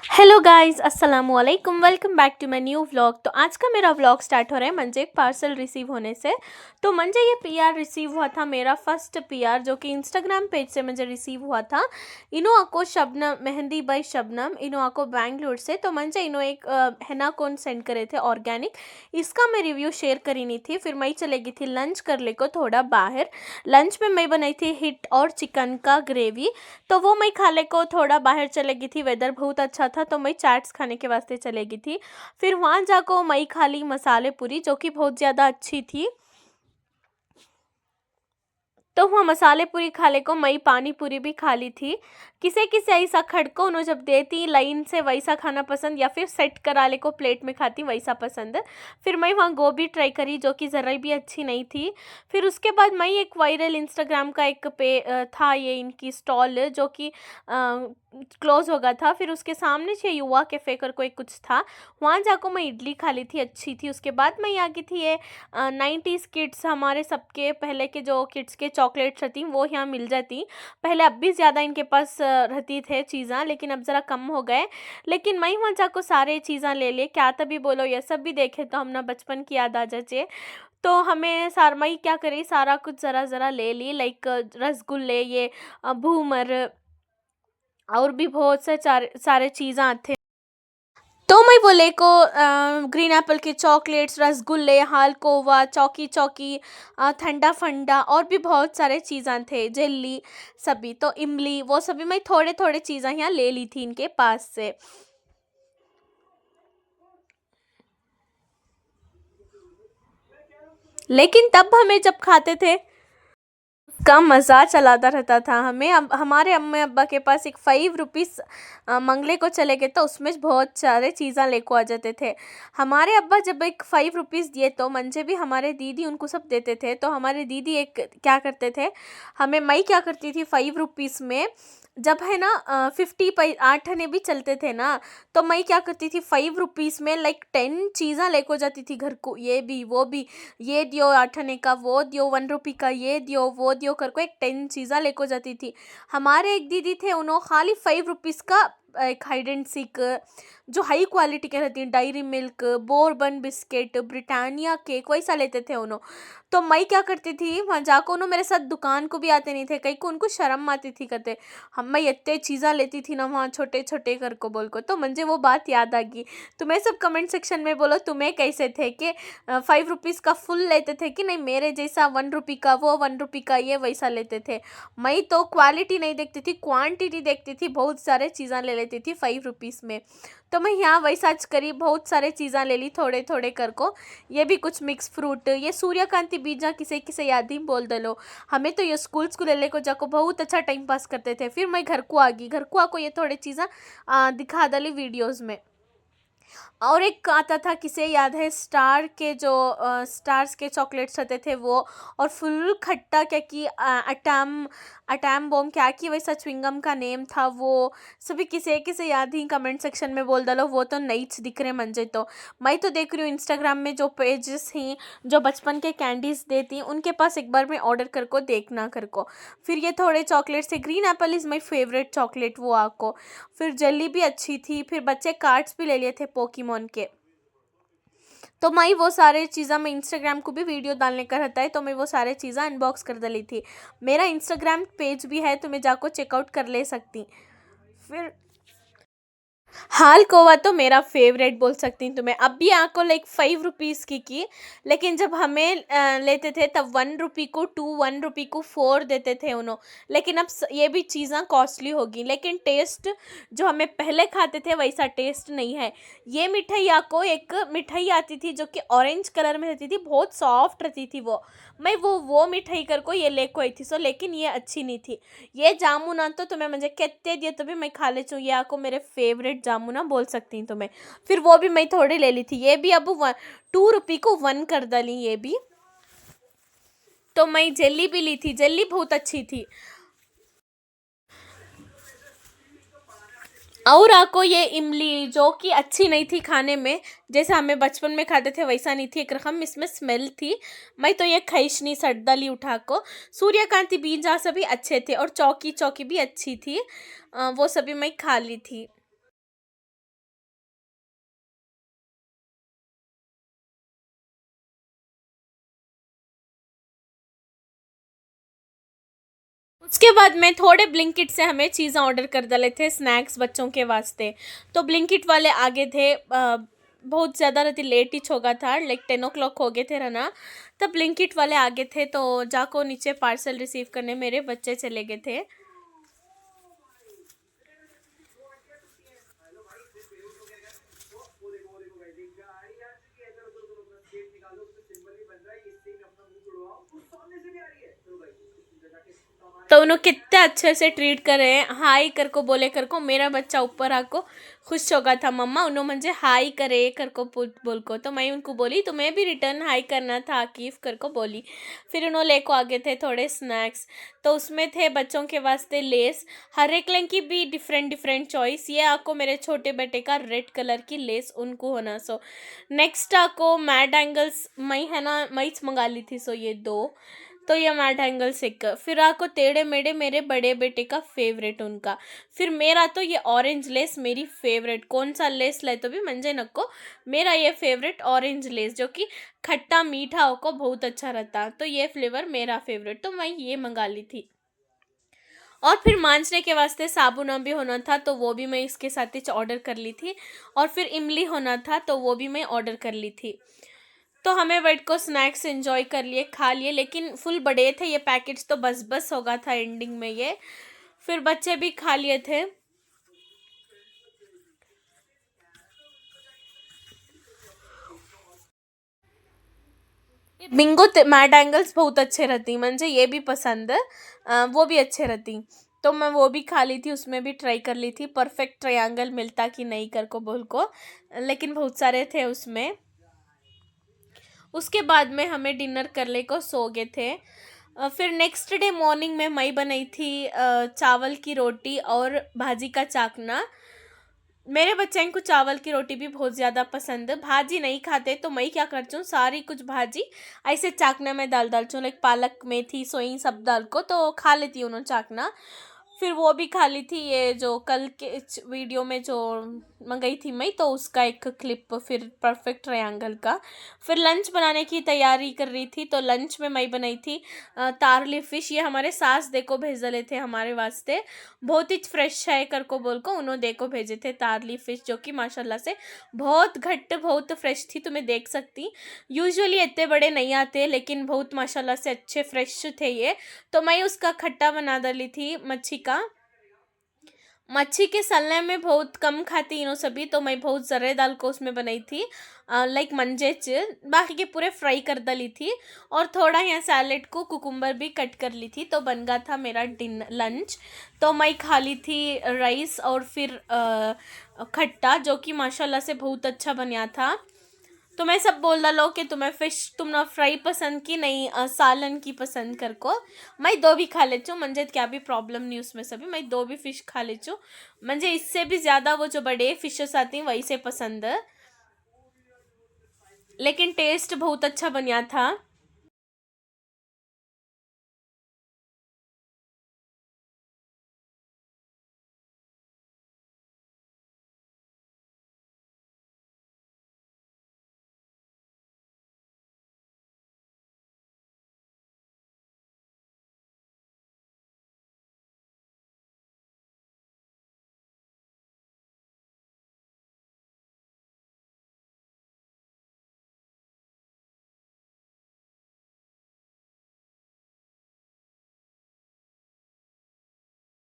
Hello guys, अस्सलाम वालेकुम। Welcome back to my new vlog. तो आज का मेरा व्लॉग स्टार्ट हो रहा है मुझे एक पार्सल रिसीव होने से। तो मुझे ये पीआर रिसीव हुआ था, मेरा फर्स्ट पीआर, जो कि इंस्टाग्राम पेज से मुझे रिसीव हुआ था। इनो आको शबनम, मेहंदी बाई शबनम, इनो आको बैंगलोर से। तो मुझे इनो एक हेना कोन सेंड करे थे ऑर्गेनिक। इसका मैं रिव्यू शेयर करी नहीं थी। फिर मैं चले गई थी लंच कर ले को थोड़ा बाहर। लंच में मैं बनाई थी हिट और चिकन का ग्रेवी। तो वो मैं खाने को थोड़ा बाहर चले गई थी, वेदर बहुत अच्छा था तो मैं चाट्स खाने के वास्ते चले गई थी। फिर वहाँ जाकर मैं खा ली मसाले पूरी, जो कि बहुत ज़्यादा अच्छी थी। तो वहाँ मसाले पूरी खा ले को मई पानी पूरी भी खा ली थी। किसे किसे ऐसा खड़को उन्होंने जब देती लाइन से वैसा खाना पसंद, या फिर सेट करा ले को प्लेट में खाती वैसा पसंद। फिर मैं वहाँ गोभी ट्राई करी, जो कि ज़रा भी अच्छी नहीं थी। फिर उसके बाद मैं एक वायरल इंस्टाग्राम का एक था ये इनकी स्टॉल, जो कि क्लोज हो गया था। फिर उसके सामने से युवा कैफ़े कर कोई कुछ था, वहाँ जाकर मैं इडली खा ली थी, अच्छी थी। उसके बाद मैं आ गई थी ये 90s किड्स, हमारे सबके पहले के जो किड्स के चॉकलेट्स रहती वो यहाँ मिल जाती। पहले अब भी ज़्यादा इनके पास रहती थे चीज़ें, लेकिन अब ज़रा कम हो गए। लेकिन मैं वहाँ जाकर सारे चीज़ें ले लिए, क्या तभी बोलो ये सब भी देखे तो हम ना बचपन की याद आ जाए। तो हमें सार मई क्या करी, सारा कुछ ज़रा ज़रा ले ली, लाइक रसगुल्ले, ये भूमर, और भी बहुत से सारे चीज़ें आते। तो मैं बोले को ग्रीन एप्पल के चॉकलेट्स, रसगुल्ले, हालकोवा, चौकी चौकी, ठंडा फंडा, और भी बहुत सारे चीज़ें थे, जेली सभी। तो इमली, वो सभी मैं थोड़े थोड़े चीज़ें यहाँ ले ली थी इनके पास से। लेकिन तब हमें जब खाते थे का मज़ा चलाता रहता था। हमें अब हमारे अम्मी अब्बा के पास एक 5 रुपीज़ मंगले को चले गए तो उसमें बहुत सारे चीज़ें लेको आ जाते थे। हमारे अब्बा जब एक 5 रुपीज़ दिए तो मंजे भी हमारे दीदी उनको सब देते थे। तो हमारे दीदी एक क्या करते थे, हमें मई क्या करती थी 5 रुपीज़ में, जब है ना 8 आने भी चलते थे ना, तो मैं क्या करती थी 5 रुपीज़ में लाइक 10 चीज़ें लेको जाती थी घर को, ये भी वो भी, ये दियो 8 आने का, वो दियो 1 रुपी का, ये दियो वो दियो करके एक 10 चीज़ें लेको जाती थी। हमारे एक दीदी थे, उन्होंने खाली 5 रुपीज़ का एक हाइड एंड सीक, जो हाई क्वालिटी के रहती हैं, dairy milk, bourbon biscuit, Britannia cake, वैसा लेते थे उन्होंने। तो मैं क्या करती थी वहाँ जाकर, उन्होंने मेरे साथ दुकान को भी आते नहीं थे, कहीं को उनको शर्म आती थी, कहते हम मैं इतने चीज़ें लेती थी ना वहाँ छोटे छोटे कर को बोल को। तो मुझे वो बात याद आ गई। तुम्हें सब कमेंट सेक्शन में बोलो, तुम्हें कैसे थे कि 5 रुपीज़ का फुल लेते थे कि नहीं मेरे जैसा 1 रुपी का, वो 1 रुपी का ये वैसा लेते थे। मैं तो क्वालिटी नहीं देखती थी, क्वांटिटी देखती थी, बहुत सारे चीज़ें ले लेती थी 5 रुपीज़ में। तो मैं यहाँ वैसा करी, बहुत सारे चीज़ें ले ली थोड़े थोड़े कर को। ये भी कुछ मिक्स फ्रूट, ये सूर्यकांति बीजा किसे किसे याद ही बोल दे लो। हमें तो ये स्कूल ले को जाको बहुत अच्छा टाइम पास करते थे। फिर मैं घर को आ गई, घर को आको ये थोड़े चीज़ें दिखा डाली वीडियोज़ में। और एक आता था, किसे याद है, स्टार के जो स्टार्स के चॉकलेट्स रहते थे वो, और फुल खट्टा, क्या कि अटैम अटैम बॉम क्या कि वैसा च्युइंगम का नेम था वो। सभी किसे किसे याद ही कमेंट सेक्शन में बोल डालो, वो तो नहीं दिख रहे मंजे। तो मैं तो देख रही हूँ इंस्टाग्राम में जो पेजेस हैं जो बचपन के कैंडीज़ देती हैं, उनके पास एक बार मैं ऑर्डर कर को देखना कर को। फिर ये थोड़े चॉकलेट्स थे, green Apple is my favourite chocolate, वो आपको। फिर जेली भी अच्छी थी। फिर बच्चे कार्ड्स भी ले लिए थे पोकीमोन के। तो मैं वो सारे चीज़ें, मैं इंस्टाग्राम को भी वीडियो डालने का रहता है, तो मैं वो सारे चीज़ें अनबॉक्स कर डाली थी। मेरा इंस्टाग्राम पेज भी है, तो मैं जाकर चेकआउट कर ले सकती। फिर हाल-कोवा तो मेरा फ़ेवरेट बोल सकती हूँ तुम्हें। अब भी आपको लाइक 5 रुपीज़ की, लेकिन जब हमें लेते थे तब 1 रुपी को 2, 1 रुपी को 4 देते थे उन्हों। लेकिन अब ये भी चीज़ें कॉस्टली होगी, लेकिन टेस्ट जो हमें पहले खाते थे वैसा टेस्ट नहीं है। ये मिठाई आपको एक मिठाई आती थी जो कि ऑरेंज कलर में रहती थी, बहुत सॉफ्ट रहती थी वो। मैं वो मिठाई कर को ये लेको आई थी सो, लेकिन ये अच्छी नहीं थी। ये जामुन तो तुम्हें मुझे कितने दिए तो भी मैं खा ले चूँ, ये आपको मेरे फेवरेट जामुना बोल सकती हूँ तुम्हें। फिर वो भी मैं थोड़ी ले ली थी, ये भी अब 2 रुपी को 1 कर डाली ये भी। तो मैं जेली भी ली थी, जेली बहुत अच्छी थी। और आपको ये इमली, जो कि अच्छी नहीं थी खाने में, जैसे हमें बचपन में खाते थे वैसा नहीं थी, एक रकम इसमें स्मेल थी। मैं तो ये खाइश नहीं, सड़दली उठा को। सूर्यकांति बीज सभी अच्छे थे, और चौकी चौकी भी अच्छी थी, वो सभी मैं खा ली थी। उसके बाद में थोड़े ब्लिंकिट से हमें चीज़ें ऑर्डर कर डाले थे, स्नैक्स बच्चों के वास्ते। तो ब्लिंकिट वाले आगे थे, बहुत ज़्यादा रहती लेट ही होगा था, लाइक 10 o'clock हो गए थे रहना। तब ब्लिंकिट वाले आगे थे, तो जाको नीचे पार्सल रिसीव करने मेरे बच्चे चले गए थे। तो उन्होंने कितने अच्छे से ट्रीट करे, हाई कर को बोले कर को, मेरा बच्चा ऊपर आको खुश हो गया था, मम्मा उन्होंने मुझे हाई करे कर को बोल को। तो मैं उनको बोली तुम्हें भी रिटर्न हाई करना था आकीफ कर को बोली। फिर उन्होंने लेको आगे थे थोड़े स्नैक्स, तो उसमें थे बच्चों के वास्ते लेस, हर एक रंग की भी डिफरेंट डिफरेंट चॉइस। ये आपको मेरे छोटे बेटे का रेड कलर की लेस उनको होना। सो नेक्स्ट आपको मैड एंगल्स मई है ना, मई मंगा ली थी। सो ये दो, तो ये मैट एंगल सिक। फिर आपको टेढ़े मेढ़े मेरे बड़े बेटे का फेवरेट उनका। फिर मेरा तो ये ऑरेंज लेस मेरी फेवरेट, कौन सा लेस ले तो भी मंजे नको, मेरा ये फेवरेट ऑरेंज लेस जो कि खट्टा मीठा होको बहुत अच्छा रहता। तो ये फ्लेवर मेरा फेवरेट, तो मैं ये मंगा ली थी। और फिर मांजने के वास्ते साबुन भी होना था, तो वो भी मैं इसके साथ ही ऑर्डर कर ली थी। और फिर इमली होना था, तो वो भी मैं ऑर्डर कर ली थी। तो हमें वेट को स्नैक्स एंजॉय कर लिए, खा लिए, लेकिन फुल बड़े थे ये पैकेट्स, तो बस बस होगा था एंडिंग में ये। फिर बच्चे भी खा लिए थे। बिंगो मैट एंगल्स बहुत अच्छे रहती, मुझे ये भी पसंद है, वो भी अच्छे रहती। तो मैं वो भी खा ली थी, उसमें भी ट्राई कर ली थी परफेक्ट ट्रायंगल मिलता कि नहीं कर को बोल को, लेकिन बहुत सारे थे उसमें। उसके बाद में हमें डिनर कर ले को सो गए थे। फिर नेक्स्ट डे मॉर्निंग में मई बनाई थी चावल की रोटी और भाजी का चाकना। मेरे बच्चे को चावल की रोटी भी बहुत ज़्यादा पसंद है, भाजी नहीं खाते, तो मैं क्या करती हूँ सारी कुछ भाजी ऐसे चाकना में डाल चूँ, लाइक पालक मेथी सोई सब डाल को, तो खा लेती हूँ उन्होंने चाकना। फिर वो भी खा ली थी, ये जो कल के वीडियो में जो मंगाई थी मैं, तो उसका एक क्लिप, फिर परफेक्ट ट्रायंगल का। फिर लंच बनाने की तैयारी कर रही थी, तो लंच में मैं बनाई थी तारली फ़िश। ये हमारे सास देखो भेज ले थे हमारे वास्ते, बहुत ही फ्रेश है कर को बोल को उन्होंने देखो भेजे थे तारली फ़िश, जो कि माशाल्लाह से बहुत घट्ट बहुत फ्रेश थी। तुम्हें देख सकती, यूजुअली इतने बड़े नहीं आते, लेकिन बहुत माशाल्लाह से अच्छे फ्रेश थे ये। तो मैं उसका खट्टा बना डाली थी मच्छी का। मच्छी के सलने में बहुत कम खाती इनो सभी, तो मैं बहुत ज़रे दाल को उसमें बनाई थी, लाइक मंजे च बाकी के पूरे फ्राई कर डाली थी। और थोड़ा यहाँ सैलेड को कुकुम्बर भी कट कर ली थी, तो बन गया था मेरा लंच। तो मैं खा ली थी राइस और फिर खट्टा, जो कि माशाल्लाह से बहुत अच्छा बना था। तो मैं सब बोल डालो कि तुम्हें फ़िश तुम ना फ्राई पसंद की नहीं सालन की पसंद कर को। मैं दो भी खा लेती हूँ, मुझे क्या भी प्रॉब्लम नहीं उसमें सभी, मैं दो भी फ़िश खा लेती हूँ। मुझे इससे भी ज़्यादा वो जो बड़े फिशेस आती हैं वही से पसंद है, लेकिन टेस्ट बहुत अच्छा बना था।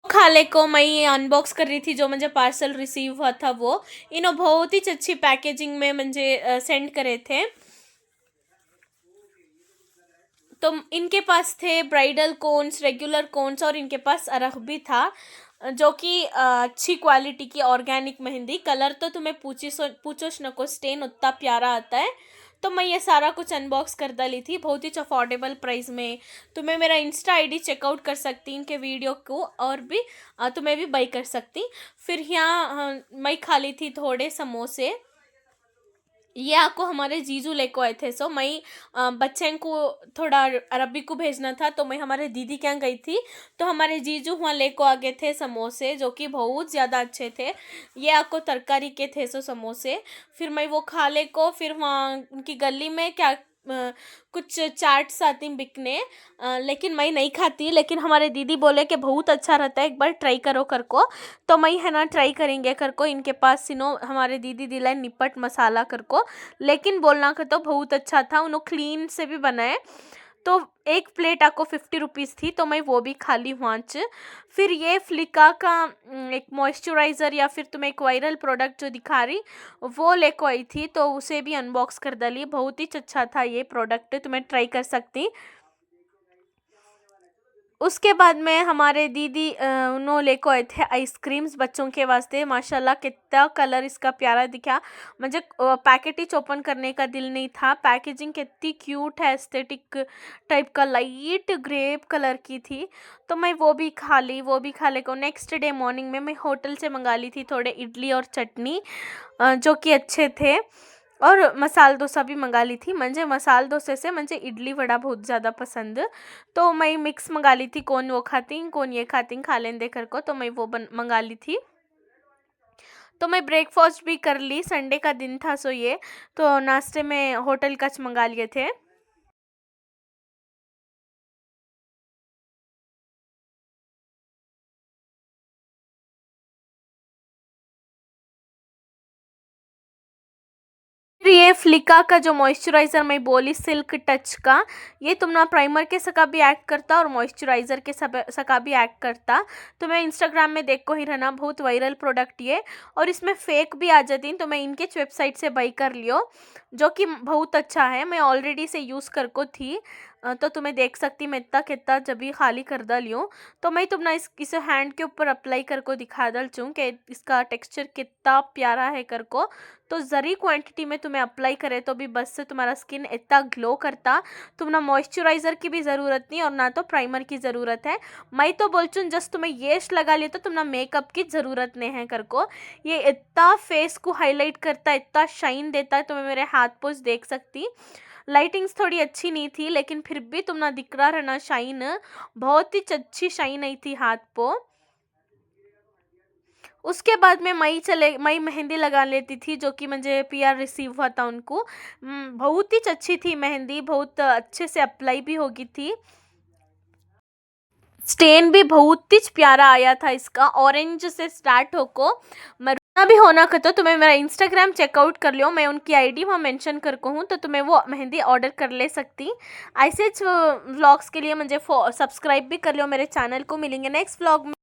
खाले को मैं ये अनबॉक्स कर रही थी, जो मुझे पार्सल रिसीव हुआ था वो इन्हों बहुत ही अच्छी पैकेजिंग में मुझे सेंड करे थे। तो इनके पास थे ब्राइडल कोन्स, रेगुलर कोन्स, और इनके पास अरख भी था, जो कि अच्छी क्वालिटी की ऑर्गेनिक मेहंदी। कलर तो तुम्हें पूछोश नको, स्टेन उतना प्यारा आता है। तो मैं ये सारा कुछ अनबॉक्स कर डाली थी बहुत ही अफोर्डेबल प्राइस में। तुम्हें मेरा इंस्टा आईडी चेकआउट कर सकती इनके वीडियो को, और भी तुम्हें भी बाई कर सकती। फिर यहाँ मैं खा ली थी थोड़े समोसे, ये आपको हमारे जीजू लेको आए थे। सो मैं बच्चे को थोड़ा अरबी को भेजना था, तो मैं हमारे दीदी के यहाँ गई थी, तो हमारे जीजू वहाँ लेको आ गए थे समोसे, जो कि बहुत ज़्यादा अच्छे थे। ये आपको तरकारी के थे सो समोसे। फिर मैं वो खा ले को, फिर वहाँ उनकी गली में क्या कुछ चाट्स आती बिकने, लेकिन मैं नहीं खाती, लेकिन हमारे दीदी बोले कि बहुत अच्छा रहता है, एक बार ट्राई करो कर को। तो मैं है ना ट्राई करेंगे कर को। इनके पास हमारे दीदी दिलाए निपट मसाला कर को, लेकिन बोलना का तो बहुत अच्छा था, उन्होंने क्लीन से भी बनाए। तो एक प्लेट आपको 50 रुपीज़ थी, तो मैं वो भी खा ली वहाँ च। फिर ये फ्लिका का एक मॉइस्चराइज़र या फिर तुम्हें एक वायरल प्रोडक्ट जो दिखा रही वो लेको आई थी, तो उसे भी अनबॉक्स कर डाली। बहुत ही अच्छा था ये प्रोडक्ट, तुम्हें ट्राई कर सकती। उसके बाद में हमारे दीदी उन्होंने लेको आए थे आइसक्रीम्स बच्चों के वास्ते। माशाल्लाह कितना कलर इसका प्यारा दिखा, मुझे पैकेट ही ओपन करने का दिल नहीं था। पैकेजिंग कितनी क्यूट है, एस्थेटिक टाइप का लाइट ग्रेप कलर की थी। तो मैं वो भी खा ली। वो भी खा ले को नेक्स्ट डे मॉर्निंग में मैं होटल से मंगा ली थी थोड़े इडली और चटनी, जो कि अच्छे थे, और मसाला डोसा भी मंगा ली थी। मुझे मसाला डोसे से मुझे इडली वड़ा बहुत ज़्यादा पसंद, तो मैं मिक्स मंगा ली थी। कौन वो खाती कौन ये खाती खा लें देकर को, तो मैं वो मंगा ली थी। तो मैं ब्रेकफास्ट भी कर ली, संडे का दिन था सो ये, तो नाश्ते में होटल कच मंगा लिए थे। फिर ये फ्लिका का जो मॉइस्चराइज़र मैं बोली सिल्क टच का, ये तुम ना प्राइमर के सका भी एक्ट करता और मॉइस्चराइज़र के सका भी एक्ट करता। तो मैं इंस्टाग्राम में देखो ही रहना, बहुत वायरल प्रोडक्ट ये, और इसमें फेक भी आ जाती, तो मैं इनके वेबसाइट से बाई कर लियो, जो कि बहुत अच्छा है। मैं ऑलरेडी से यूज़ कर को थी, तो तुम्हें देख सकती मैं इतना कितना जब भी खाली कर डाली हूँ। तो मैं तुम ना इसे हैंड के ऊपर अप्लाई कर को दिखा दल चूँ कि इसका टेक्सचर कितना प्यारा है कर को। तो ज़री क्वांटिटी में तुम्हें अप्लाई करे तो भी बस से तुम्हारा स्किन इतना ग्लो करता, तुम ना मॉइस्चराइज़र की भी ज़रूरत नहीं और ना तो प्राइमर की ज़रूरत है। मैं तो बोल चूँ जस्ट तुम्हें ये लगा लिया तो तुम ना मेकअप की ज़रूरत नहीं है कर को। ये इतना फेस को हाईलाइट करता, इतना शाइन देता है, तुम्हें मेरे हाथ पोज देख सकती। लाइटिंग्स थोड़ी अच्छी नहीं थी, लेकिन फिर भी तुम ना दिख रहा रहना शाइन, बहुत ही अच्छी शाइन आई थी हाथ पो। उसके बाद में मई मेहंदी लगा लेती थी, जो कि मुझे पीआर रिसीव हुआ था उनको। बहुत ही अच्छी थी मेहंदी, बहुत अच्छे से अप्लाई भी होगी थी। स्टेन भी बहुत ही प्यारा आया था इसका, ऑरेंज से स्टार्ट होको मरूना भी होना का। तो तुम्हें मेरा इंस्टाग्राम चेकआउट कर लियो, मैं उनकी आईडी वहाँ मेंशन कर को हूँ, तो तुम्हें वो मेहंदी ऑर्डर कर ले सकती। ऐसे व्लॉग्स के लिए मुझे सब्सक्राइब भी कर लियो मेरे चैनल को। मिलेंगे नेक्स्ट व्लॉग में।